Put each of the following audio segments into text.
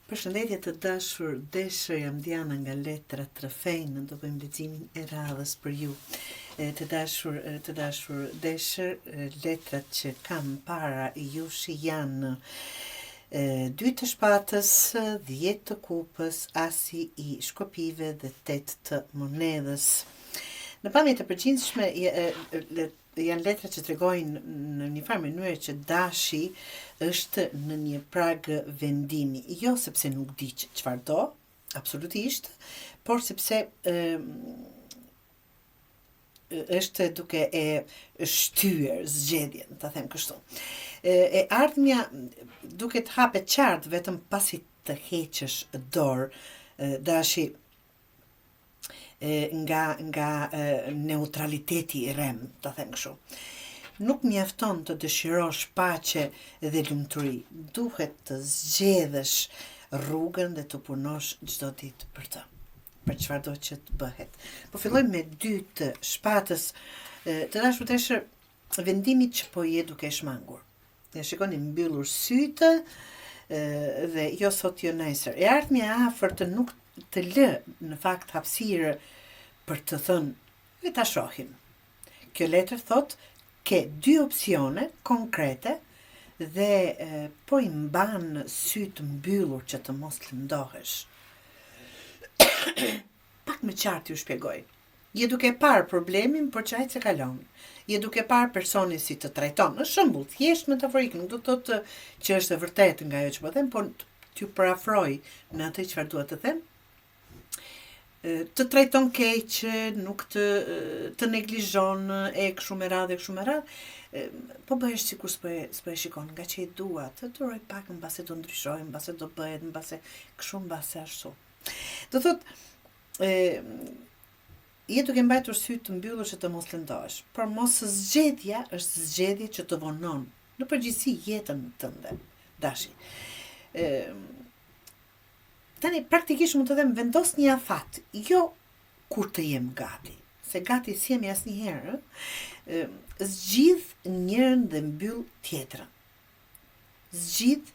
Përshëndetje të dashur, Deshër jam Diana nga Letra Trofejnë, do bëjmë leximin e radhës për ju. Të dashur Deshër, letrat që kam para jush janë 2 të shpatës, 10 të kupës, asi i shkopive dhe 8 të monedhës. Në pamje të përgjithshme janë letra që tregojnë në një farë mënyrë që dashi është në një prag vendimi, jo sepse nuk di çfarë do, absolutisht, por sepse është duke e shtyer zgjedhjen, ta them kështu. E ardhmja duket hapet qartë vetëm pasi të heqësh dorë, dashi nga neutraliteti i rem, ta them kështu. Nuk mjafton të dëshirosh paqe dhe lumturi, duhet të zgjedhësh rrugën dhe të punosh çdo ditë për të, për çfarëdo që të bëhet. Po fillojmë me 2 të shpatës. Të dashur Deshër, vendimi që po je duke shmangur. Ja shikoni mbyllur sytë dhe jo sot jo nesër. E ardhmja e afërt nuk të lë në fakt hapësirë për të thënë ta shohim. Kjo letër thot ke 2 opsione konkrete dhe po i mban sytë mbyllur që të mos lëndohesh. Pak më qartë ju shpjegoj. Je duke parë problemin, por që ajtë se kalon. Je duke parë personin si të trajton. Në shembull, thjesht metaforik, nuk do të thotë që është e vërtetë nga ajo që po them, por t'ju parafroj në atë çfarë dua të them. Të trajton keq, nuk të neglizhon e kështu me radhë, po bëhesh sikur s'po e shikon, nga që e dua, të duroj pak, mbase do ndryshoj, mbase do bëhet, mbase kështu, mbase ashtu. Do thotë, je duke mbajtur sytë të mbyllur që të mos lëndohesh, por mos zgjedhja është zgjedhje që të vonon në përgjithësi jetën tënde, dashi. Tani praktikisht mund të them vendos një afat, jo kur të jem gati, se gati si jemi asnjëherë, zgjidh njërin dhe mbyll tjetrën. Zgjidh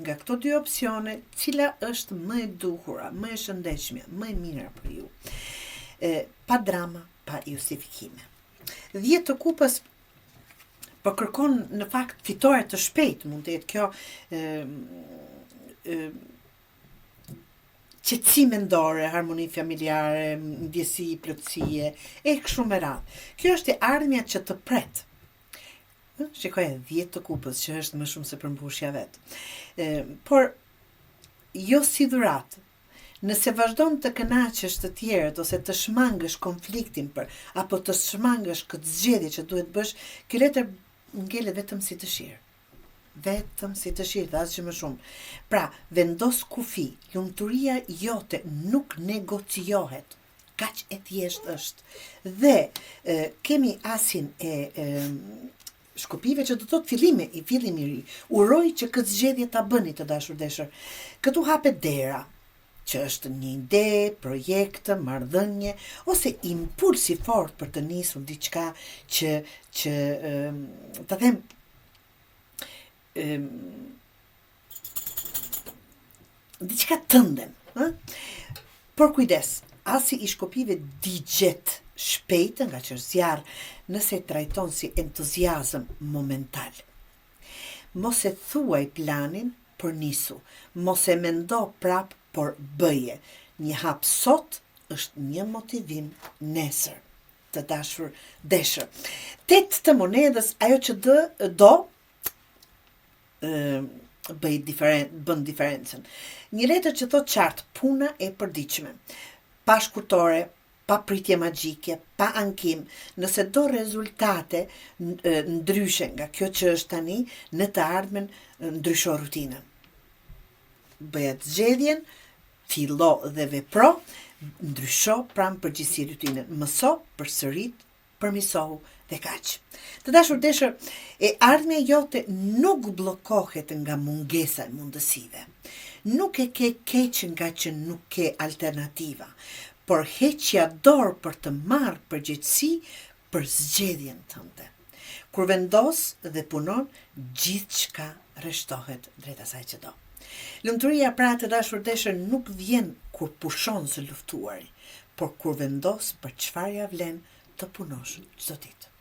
nga këto 2 opsione, cila është më e duhura, më e shëndetshme, më e mira për ju. Pa drama, pa justifikime. 10 të kupës po kërkon në fakt fitore të shpejt, mund të jetë kjo qetësi mendore, harmoni familjare, ndjesi, plotësie, e kështu me radhë. Kjo është e ardhmja që të pret. Shikoj 10 të kupës, që është më shumë se përmbushja vet. Por jo si dhuratë. Nëse vazhdon të kënaqësh të tjerët ose të shmangësh konfliktin apo të shmangësh këtë zgjedhje që duhet bësh, kjo letër ngelet vetëm si dëshirë. Vetëm si dëshirë, dhe asgjë më shumë. Pra, vendos kufi, lumturia jote nuk negociohet, kaq e thjesht është. Dhe kemi asin e shkopive që do të thotë fillimi i ri. Uroj që këtë zgjedhje ta bëni, të dashur Deshër. Këtu hapet dera, që është një ide, projekt, marrëdhënie ose impuls i fortë për të nisur diçka që ta them diçka tëndem, por kujdes, asi i shkopive digjet shpejt nga që zjarr nëse trajton si entuziazëm momental. Mos e thuaj planin, por nisu. Mos e mendo prap, por bëje. Një hap sot është një motivim nesër, të dashur Deshër. 8 të monedhës, ajo që do bën diferencën. Një letër që thot qartë, puna e përditshme, pa shkurtore, pa pritje magjike, pa ankim, nëse do rezultate ndryshe nga kjo që është tani, në të ardhmen ndrysho rutinën. Bëhet zgjedhjen, fillo dhe vepro, ndrysho pranë përgjithësi rutinën. Mëso, përsërit, përmisohu dhe kaq. Të dashur Deshër, e ardhmja jote nuk bllokohet nga mungesa e mundësive. Nuk e ke keq nga që nuk ke alternativa, por heqja dorë për të marrë përgjegjësi për zgjedhjen tënde. Kur vendos dhe punon, gjithçka rreshtohet drejt asaj që do. Lumturia pra të dashur deshër nuk vjen kur pushon së luftuari, por kur vendos për çfarë ja vlen të punosh çdo ditë.